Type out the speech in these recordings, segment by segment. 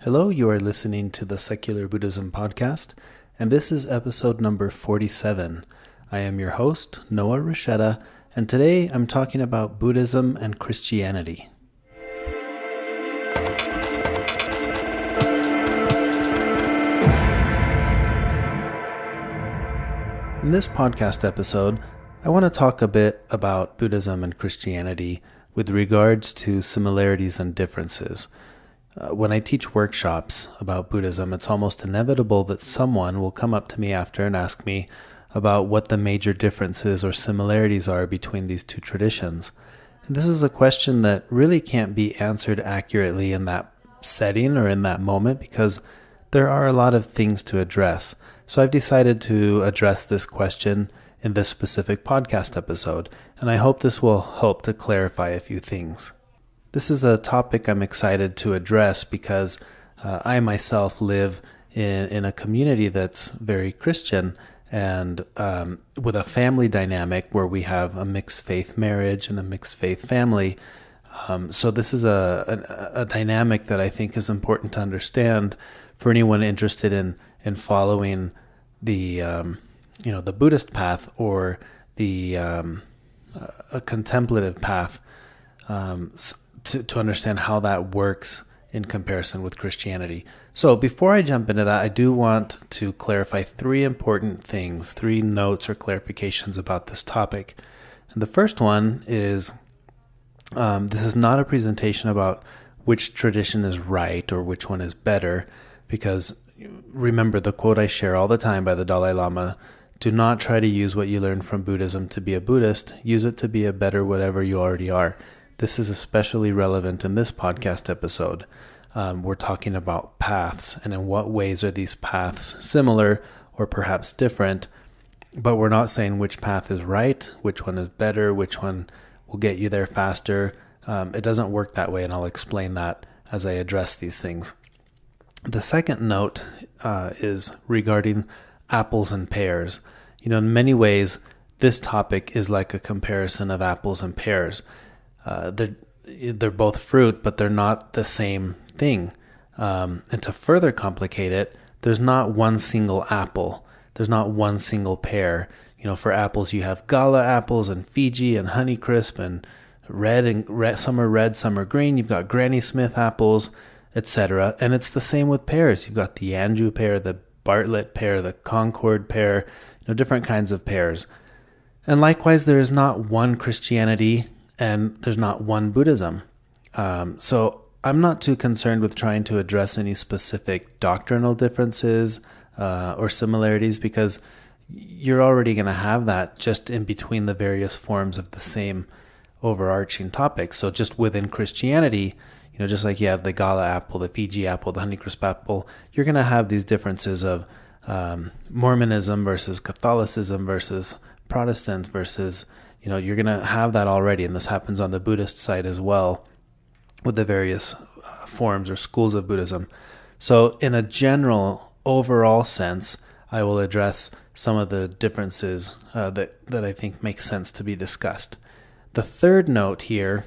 Hello, you are listening to the Secular Buddhism Podcast, and this is episode number 47. I am your host, Noah Rasheta, and today I'm talking about Buddhism and Christianity. In this podcast episode, I want to talk a bit about Buddhism and Christianity with regards to similarities and differences. When I teach workshops about Buddhism, it's almost inevitable that someone will come up to me after and ask me about what the major differences or similarities are between these two traditions. And this is a question that really can't be answered accurately in that setting or in that moment because there are a lot of things to address. So I've decided to address this question in this specific podcast episode, and I hope this will help to clarify a few things. This is a topic I'm excited to address because I myself live in a community that's very Christian and with a family dynamic where we have a mixed faith marriage and a mixed faith family. So this is a dynamic that I think is important to understand for anyone interested in following the the Buddhist path or the a contemplative path. To understand how that works in comparison with Christianity. So before I jump into that, I do want to clarify three important things, three notes or clarifications about this topic. And the first one is this is not a presentation about which tradition is right or which one is better, because remember the quote I share all the time by the Dalai Lama, do not try to use what you learned from Buddhism to be a Buddhist, use it to be a better whatever you already are. This is especially relevant in this podcast episode. We're talking about paths and in what ways are these paths similar or perhaps different, but we're not saying which path is right, which one is better, which one will get you there faster. It doesn't work that way, and I'll explain that as I address these things. The second note is regarding apples and pears. In many ways, this topic is like a comparison of apples and pears. They're both fruit, but they're not the same thing. And to further complicate it, there's not one single apple. There's not one single pear. For apples, you have Gala apples and Fiji and Honeycrisp and red. Some are red, some are green. You've got Granny Smith apples, etc. And it's the same with pears. You've got the Anjou pear, the Bartlett pear, the Concord pear, different kinds of pears. And likewise, there is not one Christianity and there's not one Buddhism. So I'm not too concerned with trying to address any specific doctrinal differences or similarities, because you're already going to have that just in between the various forms of the same overarching topic. So just within Christianity, just like you have the Gala apple, the Fiji apple, the Honeycrisp apple, you're going to have these differences of Mormonism versus Catholicism versus Protestants versus you're going to have that already, and this happens on the Buddhist side as well with the various forms or schools of Buddhism. So in a general, overall sense, I will address some of the differences that I think make sense to be discussed. The third note here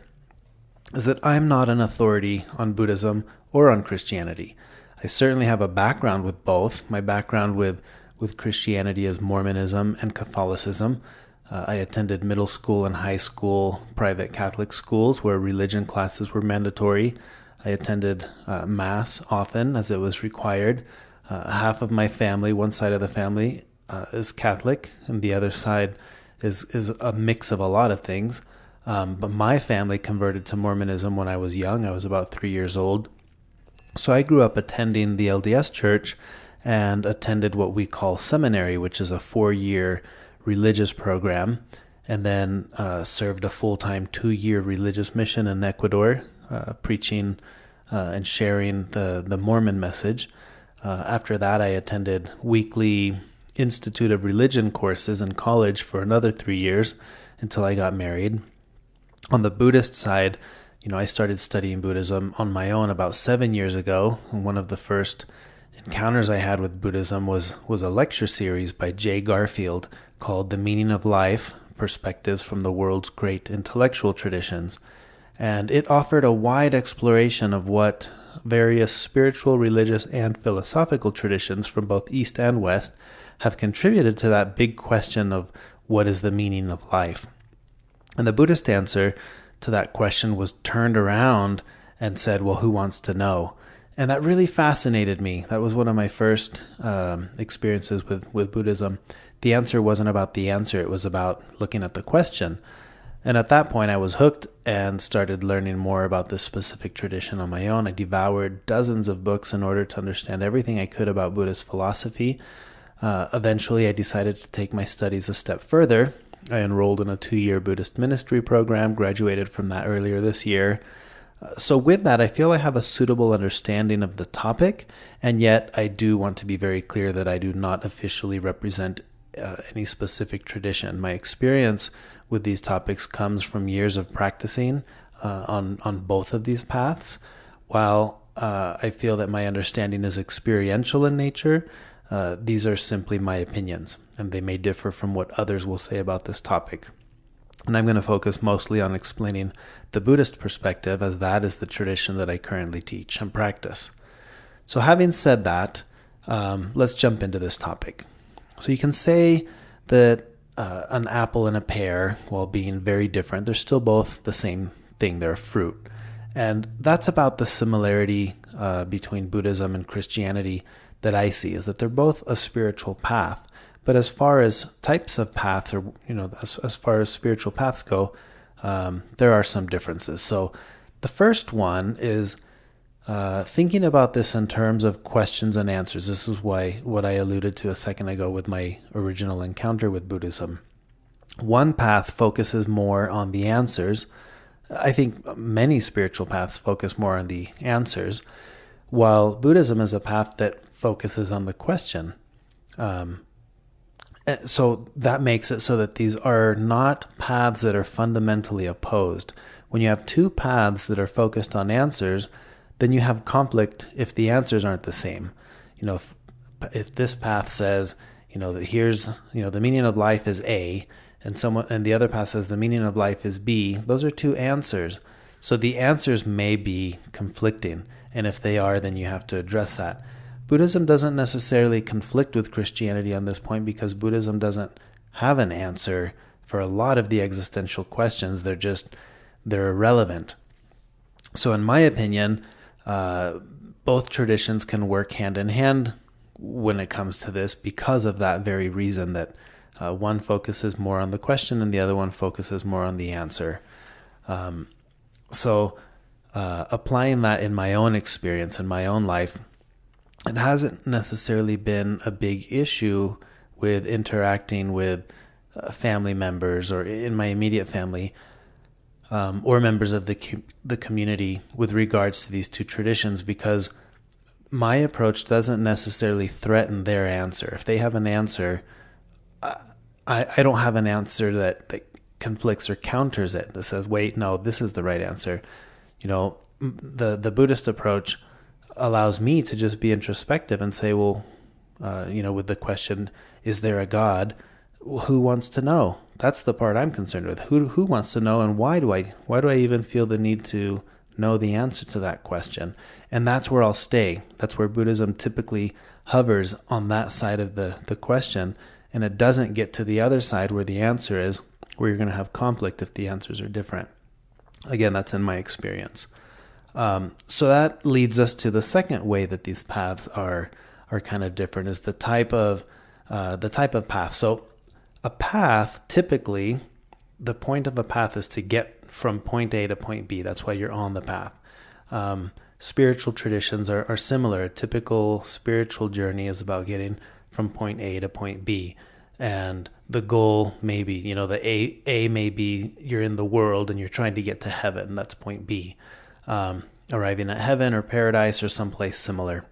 is that I'm not an authority on Buddhism or on Christianity. I certainly have a background with both. My background with Christianity is Mormonism and Catholicism. I attended middle school and high school private Catholic schools where religion classes were mandatory. I attended Mass often as it was required. Half of my family, one side of the family, is Catholic, and the other side is a mix of a lot of things. But my family converted to Mormonism when I was young. I was about 3 years old. So I grew up attending the LDS Church and attended what we call seminary, which is a 4-year religious program, and then served a full-time 2-year religious mission in Ecuador, preaching and sharing the Mormon message. After that, I attended weekly Institute of Religion courses in college for another 3 years until I got married. On the Buddhist side, I started studying Buddhism on my own about 7 years ago. And one of the first encounters I had with Buddhism was a lecture series by Jay Garfield called The Meaning of Life, Perspectives from the World's Great Intellectual Traditions. And it offered a wide exploration of what various spiritual, religious, and philosophical traditions from both East and West have contributed to that big question of what is the meaning of life. And the Buddhist answer to that question was turned around and said, well, who wants to know? And that really fascinated me. That was one of my first experiences with Buddhism. The answer wasn't about the answer. It was about looking at the question. And at that point, I was hooked and started learning more about this specific tradition on my own. I devoured dozens of books in order to understand everything I could about Buddhist philosophy. Eventually, I decided to take my studies a step further. I enrolled in a 2-year Buddhist ministry program, graduated from that earlier this year. So with that, I feel I have a suitable understanding of the topic, and yet I do want to be very clear that I do not officially represent any specific tradition. My experience with these topics comes from years of practicing on both of these paths. While I feel that my understanding is experiential in nature, these are simply my opinions, and they may differ from what others will say about this topic. And I'm going to focus mostly on explaining the Buddhist perspective, as that is the tradition that I currently teach and practice. So having said that, let's jump into this topic. So you can say that an apple and a pear, while being very different, they're still both the same thing. They're a fruit. And that's about the similarity between Buddhism and Christianity that I see, is that they're both a spiritual path. But as far as types of paths, or as far as spiritual paths go, there are some differences. So the first one is thinking about this in terms of questions and answers. This is what I alluded to a second ago with my original encounter with Buddhism. One path focuses more on the answers. I think many spiritual paths focus more on the answers, while Buddhism is a path that focuses on the question. So that makes it so that these are not paths that are fundamentally opposed. When you have two paths that are focused on answers, then you have conflict if the answers aren't the same. If this path says, that here's, the meaning of life is A, and the other path says the meaning of life is B, those are two answers. So the answers may be conflicting, and if they are, then you have to address that. Buddhism doesn't necessarily conflict with Christianity on this point, because Buddhism doesn't have an answer for a lot of the existential questions. They're irrelevant. So in my opinion, both traditions can work hand in hand when it comes to this, because of that very reason, that one focuses more on the question and the other one focuses more on the answer. So applying that in my own experience, in my own life, it hasn't necessarily been a big issue with interacting with family members, or in my immediate family, or members of the community, with regards to these two traditions, because my approach doesn't necessarily threaten their answer. If they have an answer, I don't have an answer that conflicts or counters it, that says, wait, no, this is the right answer. The Buddhist approach allows me to just be introspective and say, well, with the question, is there a God? Who wants to know? That's the part I'm concerned with. Who wants to know, and why do I even feel the need to know the answer to that question? And that's where I'll stay. That's where Buddhism typically hovers, on that side of the question, and it doesn't get to the other side where the answer is, where you're going to have conflict if the answers are different. Again, that's in my experience. So that leads us to the second way that these paths are kind of different, is the type of path. So a path, typically, the point of a path is to get from point A to point B. That's why you're on the path. Spiritual traditions are similar. A typical spiritual journey is about getting from point A to point B. And the goal may be, the A may be you're in the world and you're trying to get to heaven. That's point B. Arriving at heaven or paradise or someplace similar.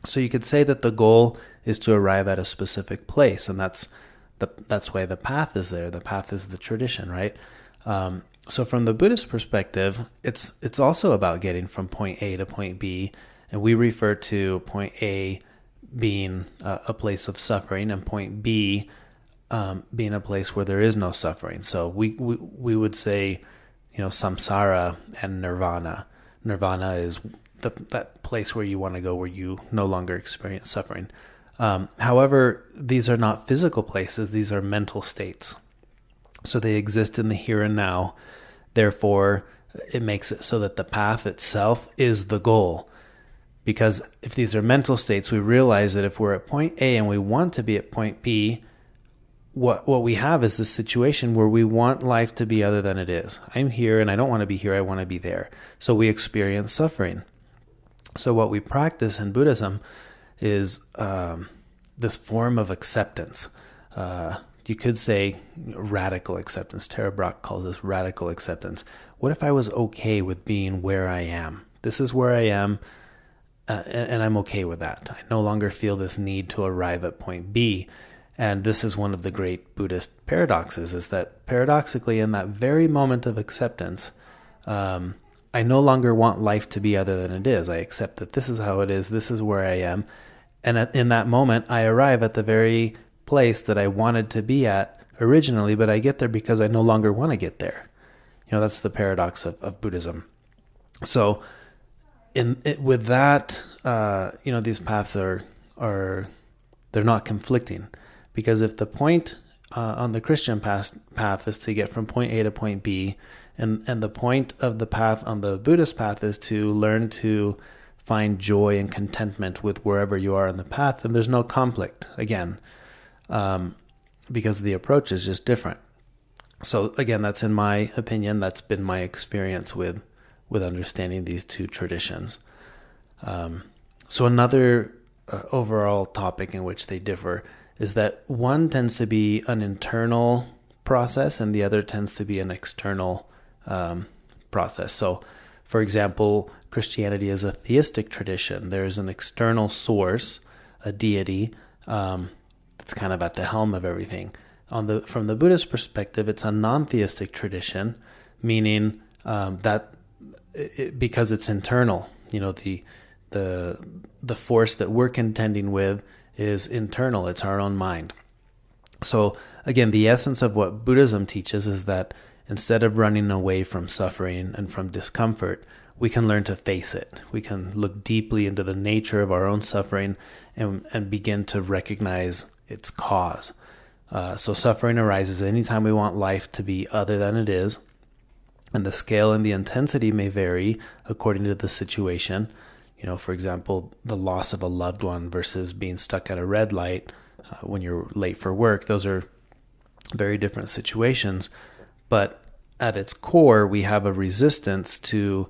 So you could say that the goal is to arrive at a specific place, and that's why the path is there. The path is the tradition, right? So from the Buddhist perspective, it's also about getting from point A to point B, and we refer to point A being a place of suffering, and point B being a place where there is no suffering. So we would say, samsara and nirvana. Nirvana is that place where you want to go, where you no longer experience suffering. However, these are not physical places. These are mental states. So they exist in the here and now. Therefore, it makes it so that the path itself is the goal. Because if these are mental states, we realize that if we're at point A and we want to be at point B, what we have is this situation where we want life to be other than it is. I'm here and I don't want to be here. I want to be there. So we experience suffering. So what we practice in Buddhism is this form of acceptance. You could say radical acceptance. Tara Brach calls this radical acceptance. What if I was okay with being where I am? This is where I am, and I'm okay with that. I no longer feel this need to arrive at point B. And this is one of the great Buddhist paradoxes, is that paradoxically, in that very moment of acceptance, I no longer want life to be other than it is. I accept that this is how it is. This is where I am. And in that moment, I arrive at the very place that I wanted to be at originally, but I get there because I no longer want to get there. That's the paradox of Buddhism. So with that, these paths are they're not conflicting. Because if the point on the Christian path is to get from point A to point B, and the point of the path on the Buddhist path is to learn to find joy and contentment with wherever you are on the path, then there's no conflict, again, because the approach is just different. So again, that's in my opinion, that's been my experience with understanding these two traditions. So another overall topic in which they differ is that one tends to be an internal process and the other tends to be an external process. So, for example, Christianity is a theistic tradition. There is an external source, a deity, that's kind of at the helm of everything. From the Buddhist perspective, it's a non-theistic tradition, meaning that because it's internal, the force that we're contending with is internal. It's our own mind. So again, the essence of what Buddhism teaches is that instead of running away from suffering and from discomfort, we can learn to face it. We can look deeply into the nature of our own suffering and begin to recognize its cause. So suffering arises anytime we want life to be other than it is, and the scale and the intensity may vary according to the situation. For example, the loss of a loved one versus being stuck at a red light when you're late for work. Those are very different situations. But at its core, we have a resistance to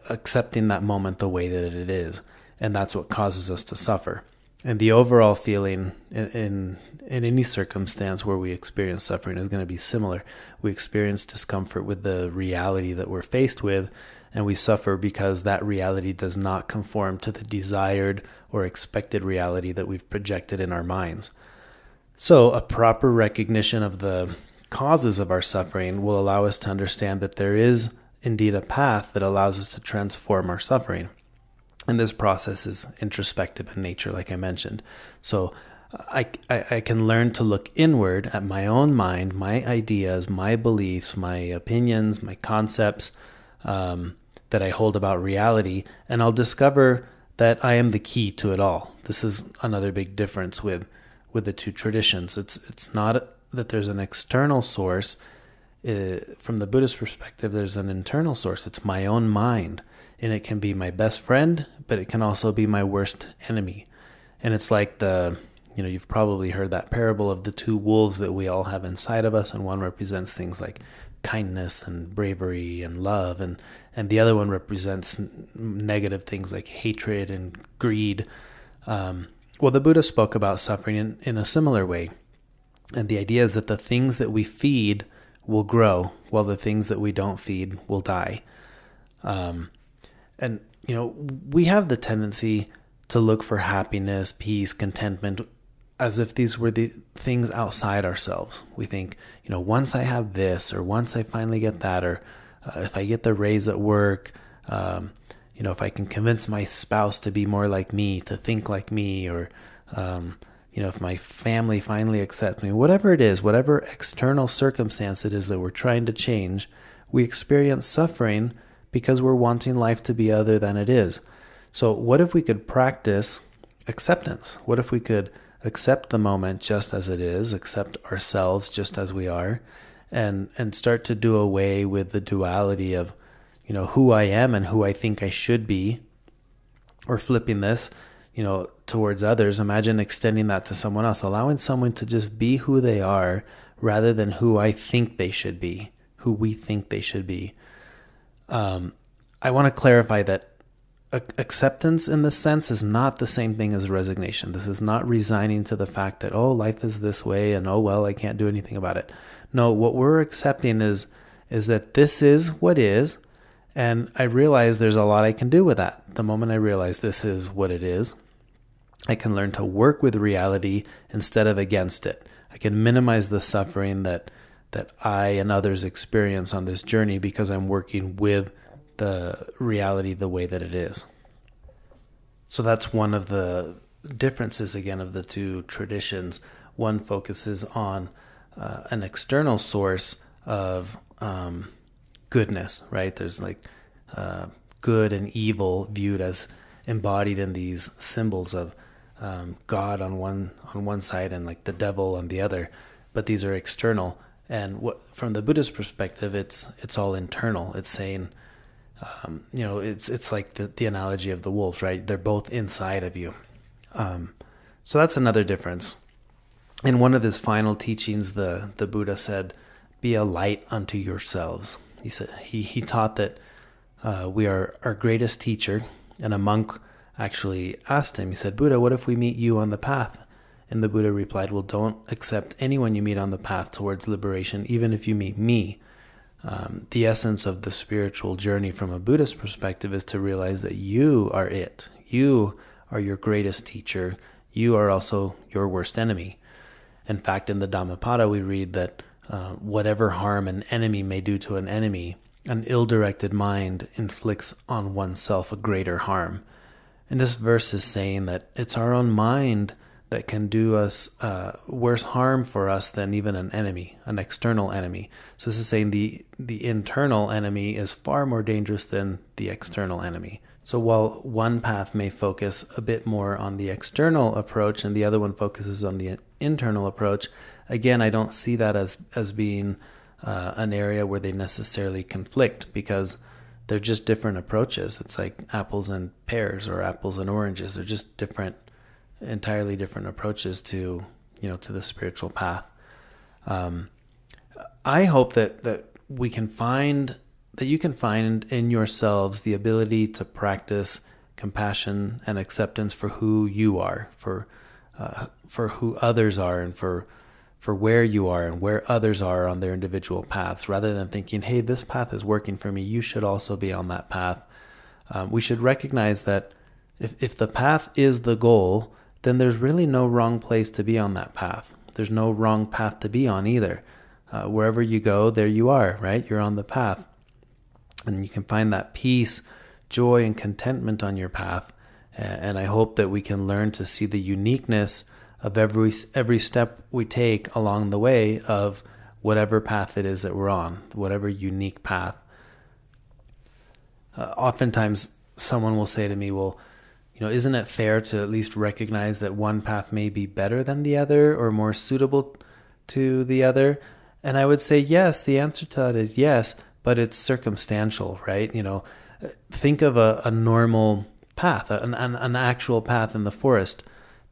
accepting that moment the way that it is. And that's what causes us to suffer. And the overall feeling in any circumstance where we experience suffering is going to be similar. We experience discomfort with the reality that we're faced with, and we suffer because that reality does not conform to the desired or expected reality that we've projected in our minds. So a proper recognition of the causes of our suffering will allow us to understand that there is indeed a path that allows us to transform our suffering. And this process is introspective in nature, like I mentioned. So I can learn to look inward at my own mind, my ideas, my beliefs, my opinions, my concepts, that I hold about reality, and I'll discover that I am the key to it all. This is another big difference with the two traditions. It's not that there's an external source. From the Buddhist perspective, there's an internal source. It's my own mind, and it can be my best friend, but it can also be my worst enemy. And it's like you've probably heard that parable of the two wolves that we all have inside of us, and one represents things like kindness and bravery and love, and the other one represents negative things like hatred and greed. Well, the Buddha spoke about suffering in a similar way. And the idea is that the things that we feed will grow, while the things that we don't feed will die. And we have the tendency to look for happiness, peace, contentment, as if these were the things outside ourselves. We think, once I have this, or once I finally get that, or if I get the raise at work, if I can convince my spouse to be more like me, to think like me, or, if my family finally accepts me, whatever it is, whatever external circumstance it is that we're trying to change, we experience suffering because we're wanting life to be other than it is. So what if we could practice acceptance? What if we could accept the moment just as it is, accept ourselves just as we are, and start to do away with the duality of, who I am and who I think I should be, or flipping this, towards others. Imagine extending that to someone else, allowing someone to just be who they are rather than who I think they should be, who we think they should be. I want to clarify that acceptance in this sense is not the same thing as resignation. This is not resigning to the fact that, life is this way and I can't do anything about it. No, what we're accepting is that this is what is, and I realize there's a lot I can do with that. The moment I realize this is what it is, I can learn to work with reality instead of against it. I can minimize the suffering that I and others experience on this journey because I'm working with the reality the way that it is. So that's one of the differences, again, of the two traditions. One focuses on an external source of goodness, right? There's good and evil viewed as embodied in these symbols of God on one side and the devil on the other, but these are external. And from the Buddhist perspective, it's all internal. It's saying, it's like the analogy of the wolves, right? They're both inside of you. So that's another difference. In one of his final teachings, the Buddha said, "Be a light unto yourselves." He said he taught that we are our greatest teacher, and a monk actually asked him. He said, "Buddha, what if we meet you on the path?" And the Buddha replied, "Well, don't accept anyone you meet on the path towards liberation, even if you meet me." The essence of the spiritual journey from a Buddhist perspective is to realize that you are it. You are your greatest teacher. You are also your worst enemy. In fact, in the Dhammapada, we read that whatever harm an enemy may do to an enemy, an ill-directed mind inflicts on oneself a greater harm. And this verse is saying that it's our own mind that can do us worse harm for us than even an enemy, an external enemy. So this is saying the internal enemy is far more dangerous than the external enemy. So while one path may focus a bit more on the external approach and the other one focuses on the internal approach, again, I don't see that as being an area where they necessarily conflict, because they're just different approaches. It's like apples and pears or apples and oranges. They're just entirely different approaches to the spiritual path. I hope that we can find, that you can find in yourselves the ability to practice compassion and acceptance for who you are, for who others are, and for where you are and where others are on their individual paths, rather than thinking, hey, this path is working for me, you should also be on that path. We should recognize that if the path is the goal, then there's really no wrong place to be on that path. There's no wrong path to be on either. Wherever you go, there you are, right? You're on the path. And you can find that peace, joy, and contentment on your path. And I hope that we can learn to see the uniqueness of every step we take along the way of whatever path it is that we're on, whatever unique path. Oftentimes someone will say to me, well, isn't it fair to at least recognize that one path may be better than the other or more suitable to the other? And I would say yes. The answer to that is yes, but it's circumstantial, right? Think of a normal path, an actual path in the forest.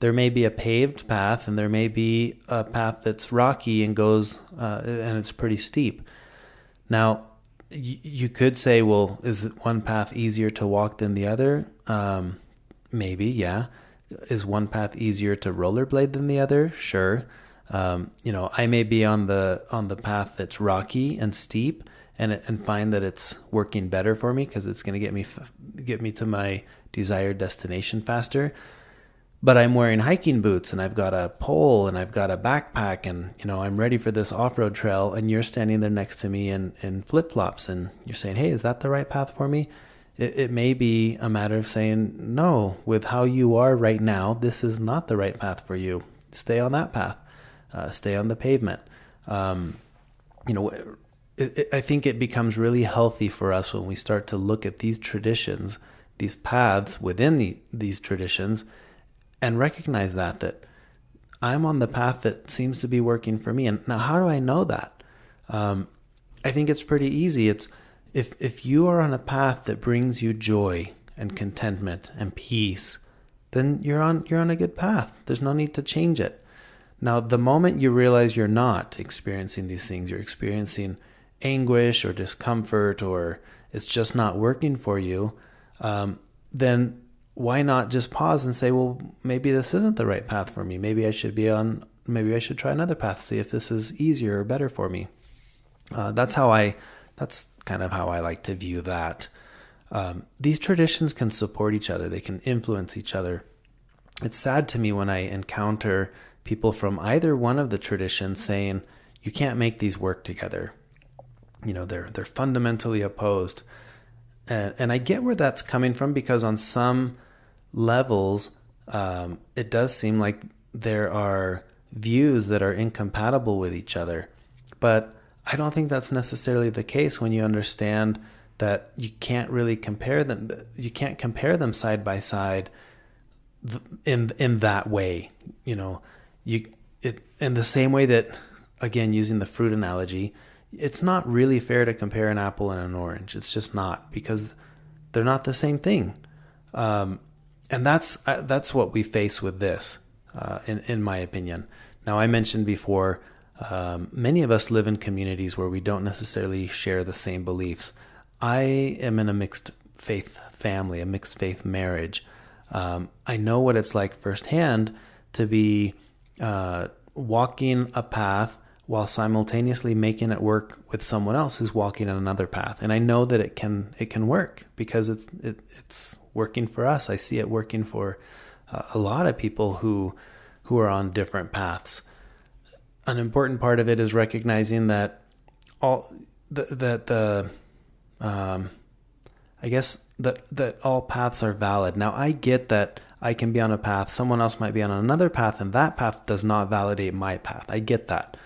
There may be a paved path, and there may be a path that's rocky and goes and it's pretty steep. Now, you could say, well, is one path easier to walk than the other? Maybe, yeah. Is one path easier to rollerblade than the other? Sure. I may be on the path that's rocky and steep, and find that it's working better for me because it's going to get me to my desired destination faster. But I'm wearing hiking boots, and I've got a pole, and I've got a backpack, and I'm ready for this off-road trail, and you're standing there next to me in flip-flops, and you're saying, hey, is that the right path for me? It may be a matter of saying, no, with how you are right now, this is not the right path for you. Stay on that path. Stay on the pavement. I think it becomes really healthy for us when we start to look at these traditions, these paths within these traditions, and recognize that I'm on the path that seems to be working for me. And now, how do I know that? I think it's pretty easy. It's if you are on a path that brings you joy and contentment and peace, then you're on a good path. There's no need to change it. Now, the moment you realize you're not experiencing these things, you're experiencing anguish or discomfort, or it's just not working for you, then why not just pause and say, well, maybe this isn't the right path for me. Maybe I should try another path, see if this is easier or better for me. That's kind of how I like to view that. These traditions can support each other. They can influence each other. It's sad to me when I encounter people from either one of the traditions saying, you can't make these work together. They're fundamentally opposed. And I get where that's coming from, because on some levels, it does seem like there are views that are incompatible with each other. But I don't think that's necessarily the case when you understand that you can't really compare them. You can't compare them side by side in that way. In the same way that, again, using the fruit analogy, it's not really fair to compare an apple and an orange. It's just not, because they're not the same thing. And that's what we face with this, in my opinion. Now, I mentioned before, many of us live in communities where we don't necessarily share the same beliefs. I am in a mixed faith family, a mixed faith marriage. I know what it's like firsthand to be walking a path while simultaneously making it work with someone else who's walking on another path. And I know that it can work, because it's working for us. I see it working for a lot of people who are on different paths. An important part of it is recognizing that all paths are valid. Now, I get that I can be on a path, someone else might be on another path, and that path does not validate my path. I get that.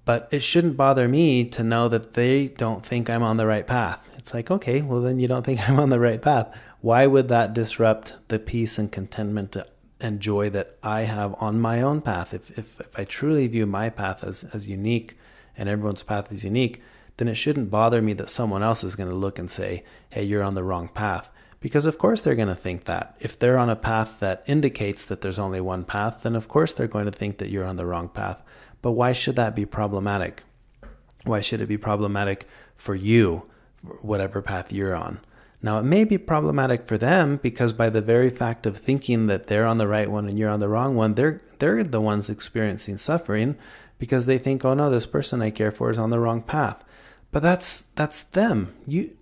But it shouldn't bother me to know that they don't think I'm on the right path. It's like, okay, well, then you don't think I'm on the right path. Why would that disrupt the peace and contentment and joy that I have on my own path? If I truly view my path as unique, and everyone's path is unique, then it shouldn't bother me that someone else is going to look and say, hey, you're on the wrong path. Because of course they're going to think that. If they're on a path that indicates that there's only one path, then of course they're going to think that you're on the wrong path. But why should that be problematic? Why should it be problematic for you, whatever path you're on? Now, it may be problematic for them, because by the very fact of thinking that they're on the right one and you're on the wrong one, they're the ones experiencing suffering, because they think, oh no, this person I care for is on the wrong path. But that's them. You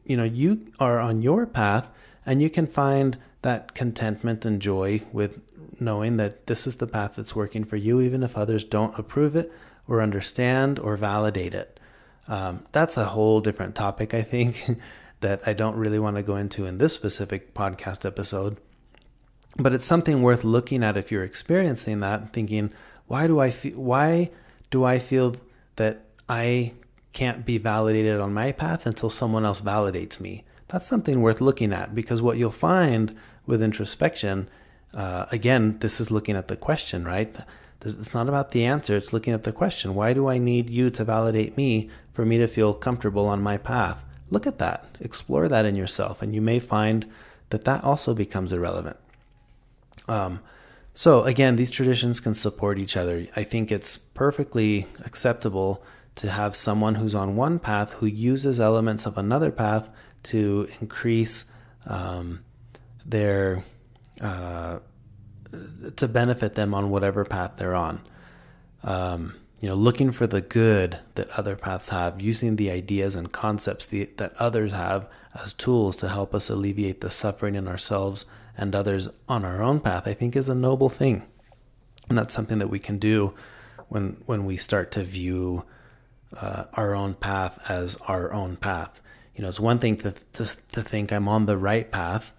are on your path, and you can find that contentment and joy with knowing that this is the path that's working for you, even if others don't approve it or understand or validate it. That's a whole different topic, I think, that I don't really want to go into in this specific podcast episode. But it's something worth looking at if you're experiencing that, thinking, why do I feel that I can't be validated on my path until someone else validates me? That's something worth looking at, because what you'll find with introspection, again, this is looking at the question, right? It's not about the answer. It's looking at the question. Why do I need you to validate me for me to feel comfortable on my path? Look at that. Explore that in yourself, and you may find that also becomes irrelevant. So again, these traditions can support each other. I think it's perfectly acceptable to have someone who's on one path who uses elements of another path to increase their to benefit them on whatever path they're on. Looking for the good that other paths have, using the ideas and concepts that others have as tools to help us alleviate the suffering in ourselves and others on our own path, I think is a noble thing. And that's something that we can do when we start to view our own path as our own path. It's one thing to think I'm on the right path,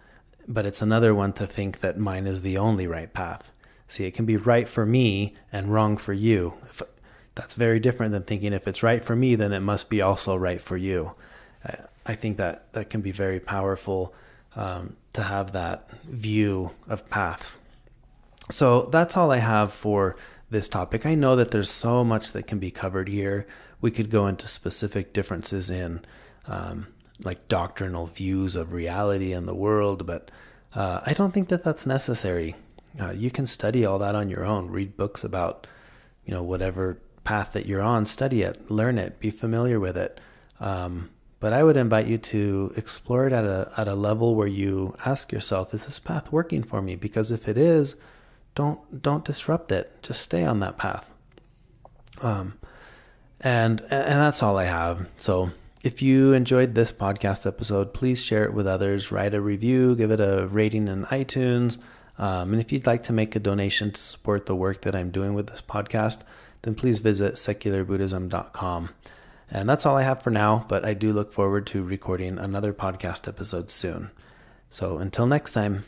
but it's another one to think that mine is the only right path. See, it can be right for me and wrong for you. That's very different than thinking if it's right for me, then it must be also right for you. I think that can be very powerful to have that view of paths. So that's all I have for this topic. I know that there's so much that can be covered here. We could go into specific differences in like doctrinal views of reality and the world, but I don't think that that's necessary. You can study all that on your own. Read books about, whatever path that you're on. Study it, learn it, be familiar with it. But I would invite you to explore it at a level where you ask yourself, is this path working for me? Because if it is, don't disrupt it. Just stay on that path. And that's all I have. So if you enjoyed this podcast episode, please share it with others, write a review, give it a rating in iTunes. And if you'd like to make a donation to support the work that I'm doing with this podcast, then please visit secularbuddhism.com. And that's all I have for now, but I do look forward to recording another podcast episode soon. So until next time.